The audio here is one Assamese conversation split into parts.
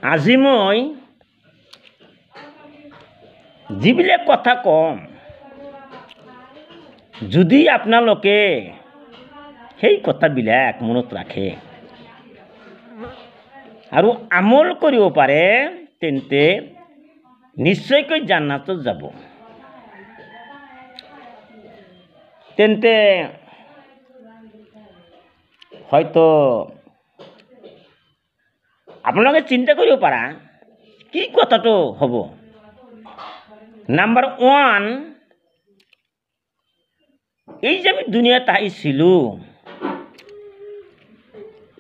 আজি মই যিবিলাক কথা কম, যদি আপোনালোকে সেই কথাবিলাক মনত ৰাখে আৰু আমল কৰিব পাৰে, তেন্তে নিশ্চয়কৈ জান্নাতত যাব। তেন্তে হয়তো আপোনালোকে চিন্তা কৰিব পাৰা কি কথাটো হ'ব। নাম্বাৰ 1, এই যে আমি দুনিয়াত আহিছিলোঁ,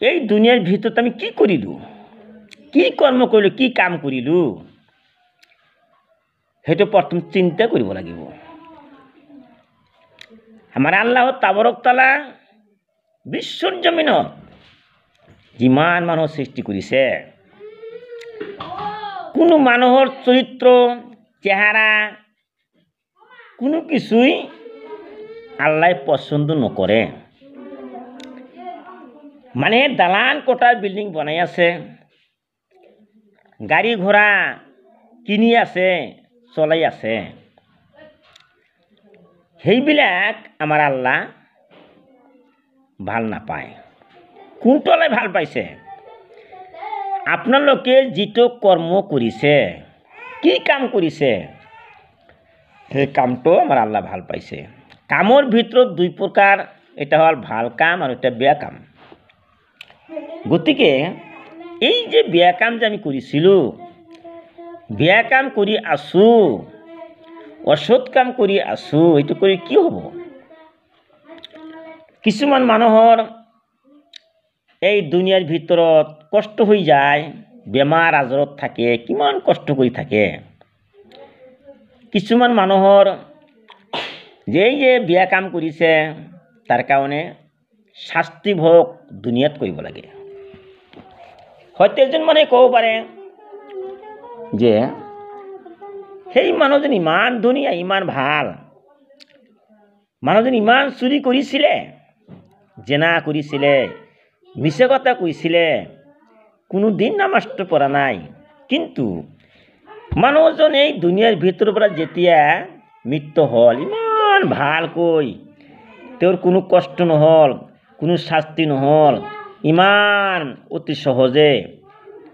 এই দুনিয়াৰ ভিতৰত আমি কি কৰিলোঁ, কি কৰ্ম কৰিলোঁ, কি কাম কৰিলোঁ, সেইটো প্ৰথম চিন্তা কৰিব লাগিব। আমাৰ আল্লাহ তাবাৰক তাআলা বিশ্বৰ জমিনত যিমান মানুহৰ সৃষ্টি কৰিছে, কোনো মানুহৰ চৰিত্ৰ, চেহাৰা কোনো কিছুই আল্লাহ পছন্দ নকৰে। মানে দালান কোঠাৰ বিল্ডিং বনাই আছে, গাড়ী ঘোড়া কিনি আছে, চলাই আছে, সেইবিলাক আমাৰ আল্লাহ ভাল নাপায়। কোনটো আল্লাহ ভাল পাইছে? আপোনালোকে যিটো কৰ্ম কৰিছে, কি কাম কৰিছে, সেই কামটো আমাৰ আল্লাহ ভাল পাইছে। কামৰ ভিতৰত 2 প্ৰকাৰ, এটা হ'ল ভাল কাম আৰু এটা বেয়া কাম। গতিকে এই যে বেয়া কাম যে আমি কৰিছিলোঁ, বেয়া কাম কৰি আছোঁ, অসৎ কাম কৰি আছোঁ, এইটো কৰি কি হ'ব? কিছুমান মানুহৰ এই দুনিয়াৰ ভিতৰত কষ্ট হৈ যায়, বেমাৰ আজাৰত থাকে, কিমান কষ্ট কৰি থাকে। কিছুমান মানুহৰ যে বেয়া কাম কৰিছে, তাৰ কাৰণে শাস্তি ভোগ দুনিয়াত কৰিব লাগে। হয়তো এজন মানুহে ক'ব পাৰে যে সেই মানুহজন ইমান ধুনীয়া, ইমান ভাল, মানুহজন ইমান চুৰি কৰিছিলে, জেনা কৰিছিলে, মিছা কথা কৈছিলে, কোনো দিন নামাজটো পঢ়া নাই, কিন্তু মানুহজন এই দুনিয়াৰ ভিতৰৰ পৰা যেতিয়া মৃত্যু হ'ল, ইমান ভালকৈ, তেওঁৰ কোনো কষ্ট নহ'ল, কোনো শাস্তি নহ'ল, ইমান অতি সহজে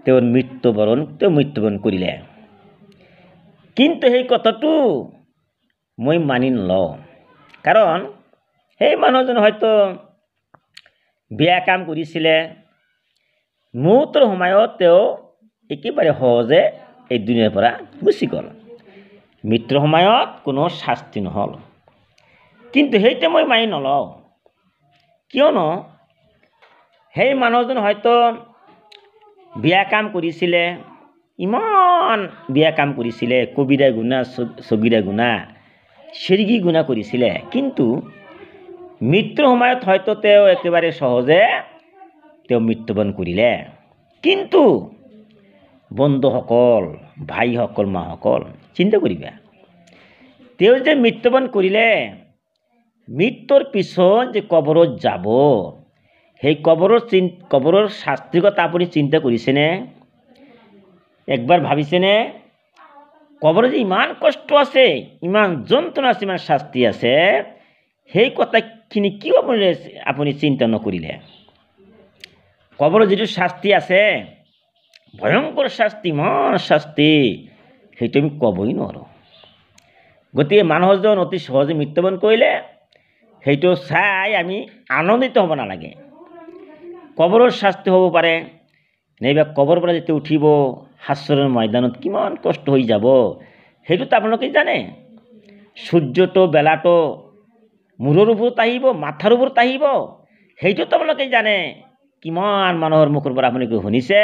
তেওঁৰ মৃত্যুবৰণ কৰিলে। কিন্তু সেই কথাটো মই মানি নলওঁ, কাৰণ সেই মানুহজন হয়তো বেয়া কাম কৰিছিলে, মৌতৰ সময়ত তেওঁ একেবাৰে সহজে এই দুনিয়াৰ পৰা গুচি গ'ল, মৃত্যুৰ সময়ত কোনো শাস্তি নহ'ল। কিন্তু সেইটো মই মানি নলওঁ, কিয়নো সেই মানুহজন হয়তো বেয়া কাম কৰিছিলে, ইমান বেয়া কাম কৰিছিলে, কবিৰা গুনাহ, সগীৰা গুনাহ, শিৰকি গুনাহ কৰিছিলে, কিন্তু মৃত্যুৰ সময়ত হয়তো তেওঁ একেবাৰে সহজে তেওঁ মৃত্যুবৰণ কৰিলে। কিন্তু বন্ধুসকল, ভাইসকল, মাসকল, চিন্তা কৰিবা, তেওঁ যে মৃত্যুবৰণ কৰিলে, মৃত্যুৰ পিছত যে কবৰত যাব, সেই কবৰৰ শাস্তিৰ কথা আপুনি চিন্তা কৰিছেনে? একবাৰ ভাবিছেনে? কবৰত যে ইমান কষ্ট আছে, ইমান যন্ত্ৰণা আছে, ইমান শাস্তি আছে, সেই কথাখিনি কিয় আপুনি চিন্তা নকৰিলে? কবৰত যিটো শাস্তি আছে, ভয়ংকৰ শাস্তি, ইমান শাস্তি, সেইটো আমি ক'বই নোৱাৰোঁ। গতিকে মানুহজন অতি সহজে মৃত্যুবৰণ কৰিলে, সেইটো চাই আমি আনন্দিত হ'ব নালাগে। কবৰৰ শাস্তি হ'ব পাৰে, নাইবা কবৰৰ পৰা যেতিয়া উঠিব, হাশ্বৰৰ ময়দানত কিমান কষ্ট হৈ যাব, সেইটোতো আপোনালোকে জানে। সূৰ্যটো বেলাটো মূৰৰ ওপৰত আহিব, মাথাৰ ওপৰত আহিব, সেইটোতো আপোনালোকে জানে। কিমান মানুহৰ মুখৰ পৰা আপোনালোকে শুনিছে,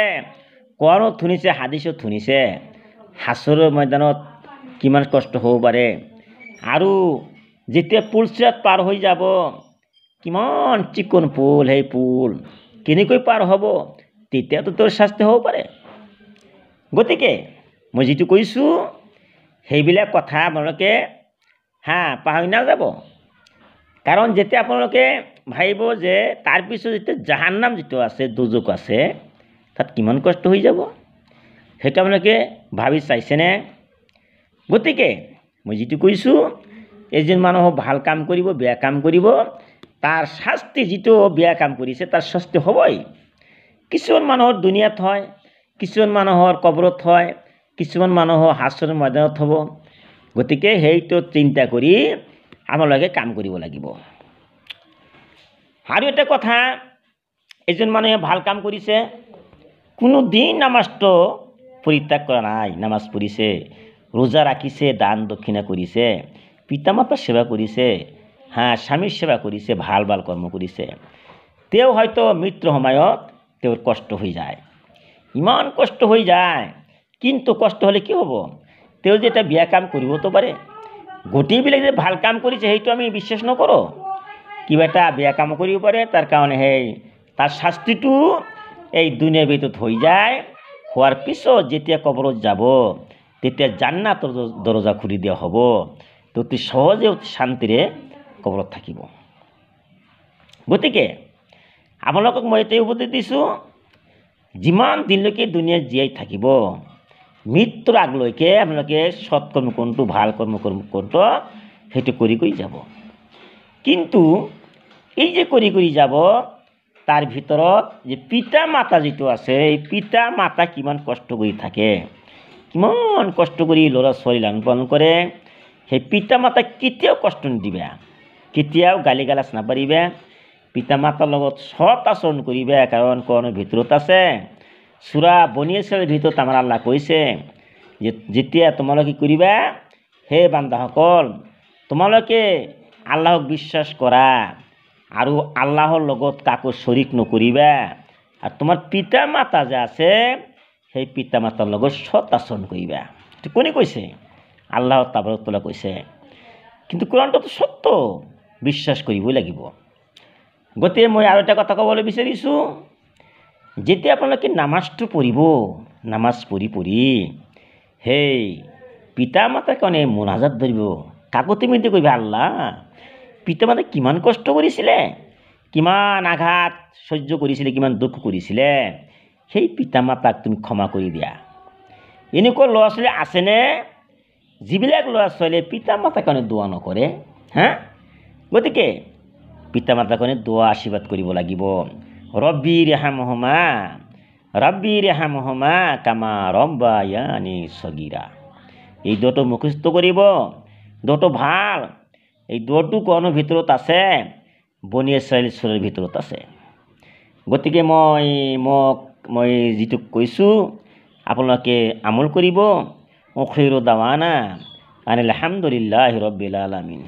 কোৰানত শুনিছে, হাদিছত শুনিছে, হাশ্বৰৰ ময়দানত কিমান কষ্ট হ'ব পাৰে। আৰু যেতিয়া পুল চিৰাত পাৰ হৈ যাব, কিমান চিকণ পুল, সেই পুল কেনেকৈ পাৰ হ'ব, তেতিয়াতো তোৰ শাস্তি হ'ব পাৰে। গতিকে মই যিটো কৈছোঁ, সেইবিলাক কথা আপোনালোকে পাহৰি নাযাব। কাৰণ যেতিয়া আপোনালোকে ভাবিব যে তাৰপিছত যেতিয়া জাহান্নাম যিটো আছে, দোজখ আছে, তাত কিমান কষ্ট হৈ যাব, সেইটো আপোনালোকে ভাবি চাইছেনে? গতিকে মই যিটো কৈছোঁ, এজন মানুহ ভাল কাম কৰিব, বেয়া কাম কৰিব, তাৰ শাস্তি যিটো বেয়া কাম কৰিছে তাৰ শাস্তি হ'বই। কিছুমান মানুহৰ দুনিয়াত হয়, কিছুমান মানুহৰ কবৰত হয়, কিছুমান মানুহৰ হাস্যৰ ময়দানত হ'ব। গতিকে সেইটো চিন্তা কৰি আমালোকে কাম কৰিব লাগিব। আৰু এটা কথা, এজন মানুহে ভাল কাম কৰিছে, কোনো দিন নামাজটো পৰিত্যাগ কৰা নাই, নামাজ পঢ়িছে, ৰোজা ৰাখিছে, দান দক্ষিণা কৰিছে, পিতা মাতাৰ সেৱা কৰিছে, স্বামীৰ সেৱা কৰিছে, ভাল ভাল কৰ্ম কৰিছে। তেওঁ হয়তো মৃত্যুৰ সময়ত তেওঁৰ কষ্ট হৈ যায়, ইমান কষ্ট হৈ যায়, কিন্তু কষ্ট হ'লে কি হ'ব? তেওঁ যে এটা বেয়া কাম কৰিবতো পাৰে। গোটেইবিলাক যে ভাল কাম কৰিছে সেইটো আমি বিশ্বাস নকৰোঁ। কিবা এটা বেয়া কাম কৰিব পাৰে, তাৰ কাৰণে তাৰ শাস্তিটো এই দুনিয়াৰ ভিতৰত হৈ যায়। হোৱাৰ পিছত যেতিয়া কবৰত যাব, তেতিয়া জান্নাতৰ দৰজা খুলি দিয়া হ'ব, অতি সহজে অতি শান্তিৰে কবৰত থাকিব। গতিকে আপোনালোকক মই এটাই উপদেশ দিছোঁ, যিমান দিনলৈকে দুনিয়াত জীয়াই থাকিব, মৃত্যুৰ আগলৈকে আপোনালোকে সৎকৰ্ম কোনটো, ভাল কৰ্ম কোনটো, সেইটো কৰি কৰি যাব। কিন্তু এই যে কৰি কৰি যাব, তাৰ ভিতৰত যে পিতা মাতা যিটো আছে, এই পিতা মাতা কিমান কষ্ট কৰি থাকে, কিমান কষ্ট কৰি ল'ৰা ছোৱালী লালন পালন কৰে। সেই পিতা মাতাক কেতিয়াও কষ্ট নিদিবা, কেতিয়াও গালি গালাজ নাপাৰিবা, পিতা মাতাৰ লগত সৎ আচৰণ কৰিবা। কাৰণ কোৰানৰ ভিতৰত আছে, সূৰা বনী ইছৰাইলৰ ভিতৰত আমাৰ আল্লাহ কৈছে যে যেতিয়া তোমালোকে কৰিবা, হে বান্দাসকল, তোমালোকে আল্লাহক বিশ্বাস কৰা আৰু আল্লাহৰ লগত কাকো শৰীক নকৰিবা, আৰু তোমাৰ পিতা মাতা যে আছে, সেই পিতা মাতাৰ লগত সৎ আচৰণ কৰিবা। এইটো কোনে কৈছে? আল্লাহ তাবাৰক তাআলা কৈছে। কিন্তু কোৰানটোতো সত্য, বিশ্বাস কৰিবই লাগিব। গতিকে মই আৰু এটা কথা ক'বলৈ বিচাৰিছোঁ, যেতিয়া আপোনালোকে নামাজটো পঢ়িব, নামাজ পঢ়ি সেই পিতা মাতাৰ কাৰণে মোনাজাত ধৰিব, কাকতি মিনতি কৰিবা, আল্লাহ পিতা মাতাই কিমান কষ্ট কৰিছিলে, কিমান আঘাত সহ্য কৰিছিলে, কিমান দুখ কৰিছিলে, সেই পিতা মাতাক তুমি ক্ষমা কৰি দিয়া। এনেকুৱা ল'ৰা ছোৱালী আছেনে যিবিলাক ল'ৰা ছোৱালীয়ে পিতা মাতাৰ কাৰণে দোৱা নকৰে? গতিকে পিতা মাতাৰ কাৰণে দোৱা আশীৰ্বাদ কৰিব লাগিব। ৰব্বি ৰেহামহুমা কামা ৰব্বায়ানি সগীৰা। এই দোৱাটো মুখস্থ কৰিব, দোৱাটো ভাল। এই দোৱাটো কোৰানৰ ভিতৰত আছে, বনী ইছৰাইল সূৰাৰ ভিতৰত আছে। গতিকে মই যিটো কৈছোঁ আপোনালোকে আমল কৰিব। আখিৰু দাৱানা আনিল হামদুলিল্লাহি ৰব্বিল আলামিন।